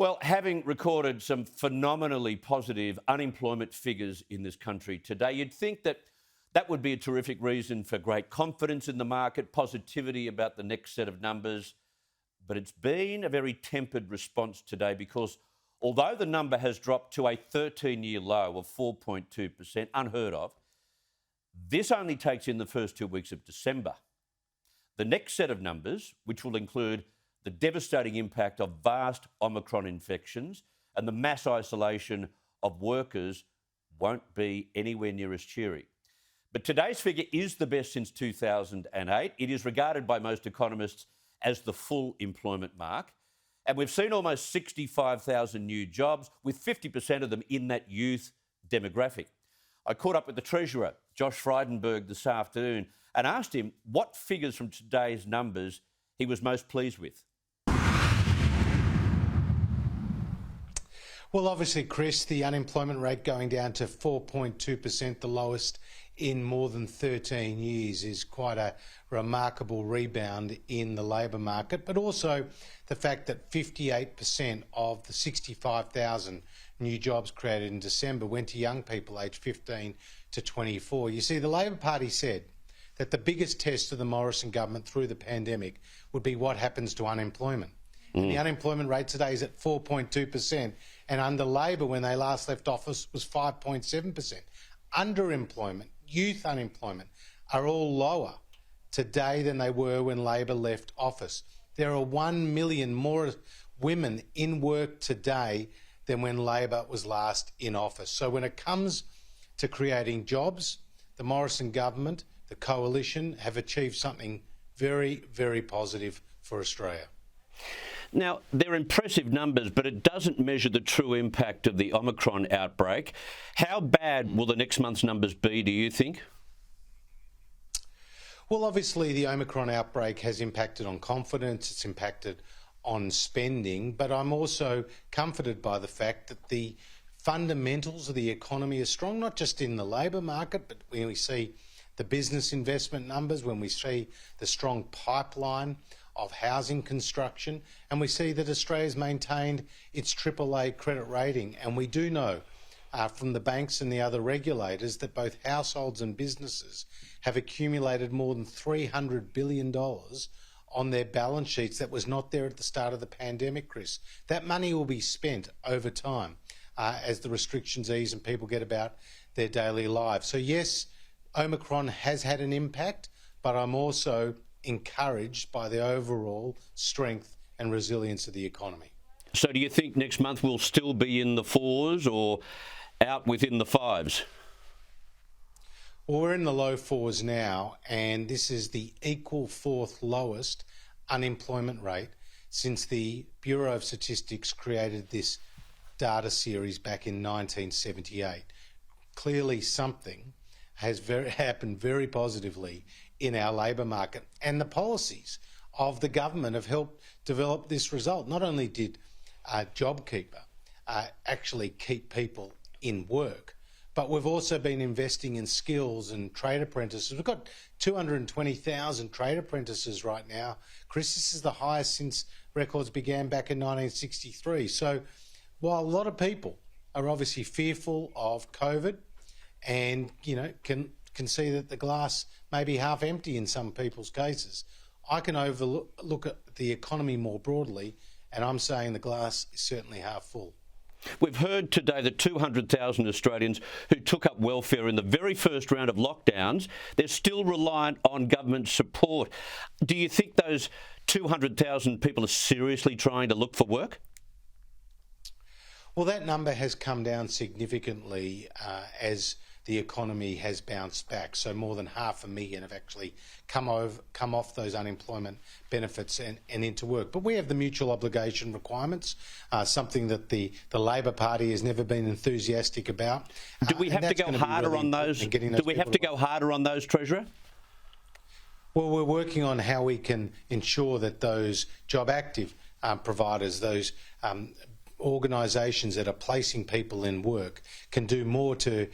Well, having recorded some phenomenally positive unemployment figures in this country today, you'd think that that would be a terrific reason for great confidence in the market, positivity about the next set of numbers. But it's been a very tempered response today because although the number has dropped to a 13-year low of 4.2%, unheard of, this only takes in the first 2 weeks of December. The next set of numbers, which will include the devastating impact of vast Omicron infections and the mass isolation of workers, won't be anywhere near as cheery. But today's figure is the best since 2008. It is regarded by most economists as the full employment mark. And we've seen almost 65,000 new jobs, with 50% of them in that youth demographic. I caught up with the Treasurer, Mr Frydenberg, this afternoon and asked him what figures from today's numbers he was most pleased with. Well, obviously, Chris, the unemployment rate going down to 4.2%, the lowest in more than 13 years, is quite a remarkable rebound in the labour market, but also the fact that 58% of the 65,000 new jobs created in December went to young people aged 15 to 24. You see, the Labor Party said that the biggest test of the Morrison government through the pandemic would be what happens to unemployment. And the unemployment rate today is at 4.2%, and under Labor, when they last left office, was 5.7%. Underemployment, youth unemployment, are all lower today than they were when Labor left office. There are 1 million more women in work today than when Labor was last in office. So when it comes to creating jobs, the Morrison government, the coalition, have achieved something very, very positive for Australia. Now, they're impressive numbers, but it doesn't measure the true impact of the Omicron outbreak. How bad will the next month's numbers be, do you think? Well, obviously, the Omicron outbreak has impacted on confidence, it's impacted on spending, but I'm also comforted by the fact that the fundamentals of the economy are strong, not just in the labour market, but when we see the business investment numbers, when we see the strong pipeline of housing construction, and we see that Australia's maintained its AAA credit rating. And we do know from the banks and the other regulators that both households and businesses have accumulated more than $300 billion on their balance sheets that was not there at the start of the pandemic, Chris. That money will be spent over time as the restrictions ease and people get about their daily lives. So yes, Omicron has had an impact, but I'm also encouraged by the overall strength and resilience of the economy. So do you think next month we'll still be in the fours or out within the fives? Well, we're in the low fours now, and this is the equal fourth lowest unemployment rate since the Bureau of Statistics created this data series back in 1978. Clearly something has happened very positively in our labour market, and the policies of the government have helped develop this result. Not only did JobKeeper actually keep people in work, but we've also been investing in skills and trade apprentices. We've got 220,000 trade apprentices right now. Chris, this is the highest since records began back in 1963. So while a lot of people are obviously fearful of COVID and, can see that the glass may be half empty in some people's cases, I can look at the economy more broadly, and I'm saying the glass is certainly half full. We've heard today that 200,000 Australians who took up welfare in the very first round of lockdowns, they're still reliant on government support. Do you think those 200,000 people are seriously trying to look for work? Well, that number has come down significantly as the economy has bounced back. So more than 500,000 have actually come off those unemployment benefits and into work. But we have the mutual obligation requirements, something that the Labor Party has never been enthusiastic about. Do we have to go harder on those? Do we have to go harder on those, Treasurer? Well, we're working on how we can ensure that those job active providers, those organisations that are placing people in work, can do more to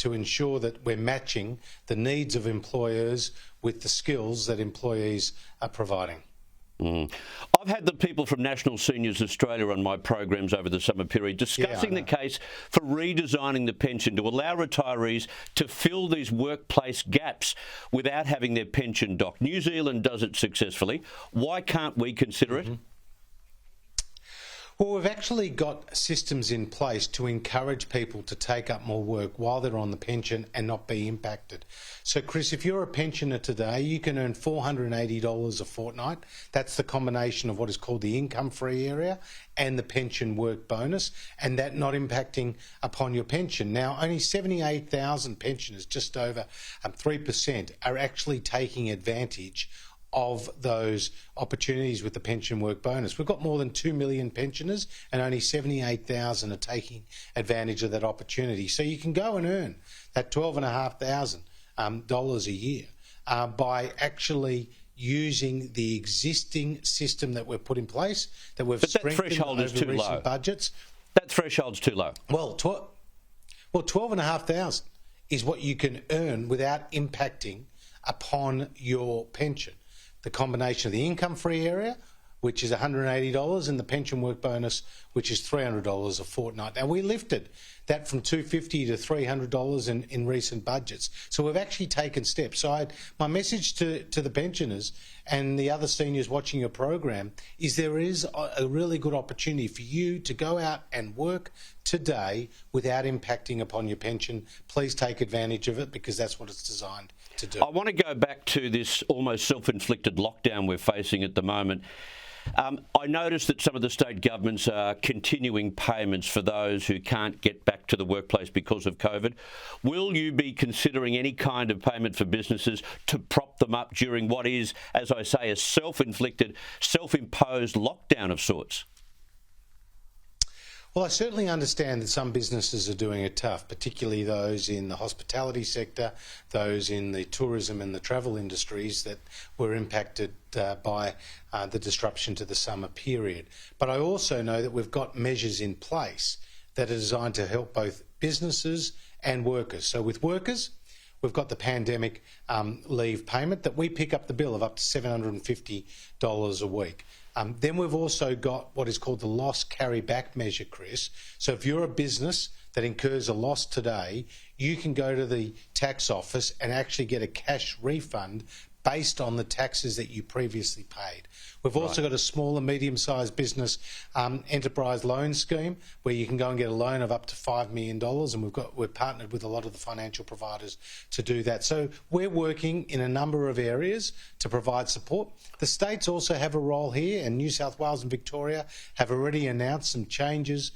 ensure that we're matching the needs of employers with the skills that employees are providing. I've had the people from National Seniors Australia on my programs over the summer period discussing the case for redesigning the pension to allow retirees to fill these workplace gaps without having their pension docked. New Zealand does it successfully. Why can't we consider it? Well, we've actually got systems in place to encourage people to take up more work while they're on the pension and not be impacted. So, Chris, if you're a pensioner today, you can earn $480 a fortnight. That's the combination of what is called the income-free area and the pension work bonus, and that not impacting upon your pension. Now, only 78,000 pensioners, just over 3%, are actually taking advantage of those opportunities with the pension work bonus. We've got more than 2 million pensioners and only 78,000 are taking advantage of that opportunity. So you can go and earn that $12,500 a year by actually using the existing system that we've put in place, that we've strengthened over recent budgets. That threshold's too low. Well, 12,500 is what you can earn without impacting upon your pension. The combination of the income-free area, which is $180, and the pension work bonus, which is $300 a fortnight. Now, we lifted that from $250 to $300 in recent budgets. So we've actually taken steps. So my message to the pensioners and the other seniors watching your program is there is a really good opportunity for you to go out and work today without impacting upon your pension. Please take advantage of it because that's what it's designed to do. I want to go back to this almost self-inflicted lockdown we're facing at the moment. I noticed that some of the state governments are continuing payments for those who can't get back to the workplace because of COVID. Will you be considering any kind of payment for businesses to prop them up during what is, as I say, a self-inflicted, self-imposed lockdown of sorts? Well, I certainly understand that some businesses are doing it tough, particularly those in the hospitality sector, those in the tourism and the travel industries that were impacted by the disruption to the summer period. But I also know that we've got measures in place that are designed to help both businesses and workers. So with workers, we've got the pandemic leave payment that we pick up the bill of up to $750 a week. Then we've also got what is called the loss carry back measure, Chris. So if you're a business that incurs a loss today, you can go to the tax office and actually get a cash refund based on the taxes that you previously paid. We've also got a small and medium-sized business enterprise loan scheme where you can go and get a loan of up to $5 million, and we've partnered with a lot of the financial providers to do that. So we're working in a number of areas to provide support. The states also have a role here, and New South Wales and Victoria have already announced some changes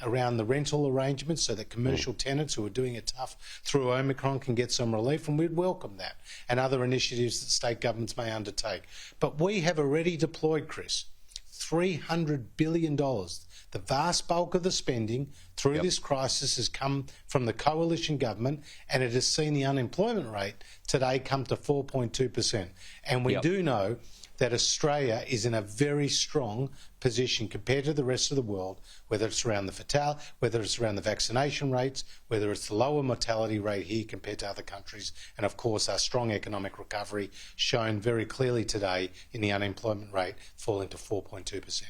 around the rental arrangements so that commercial tenants who are doing it tough through Omicron can get some relief, and we'd welcome that, and other initiatives that state governments may undertake. But we have already deployed, Chris, $300 billion. The vast bulk of the spending through this crisis has come from the coalition government, and it has seen the unemployment rate today come to 4.2%. And we do know that Australia is in a very strong position compared to the rest of the world, whether it's around the vaccination rates, whether it's the lower mortality rate here compared to other countries, and of course our strong economic recovery shown very clearly today in the unemployment rate falling to 4.2%.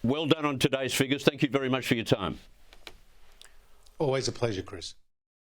Well done on today's figures. Thank you very much for your time. Always a pleasure, Chris.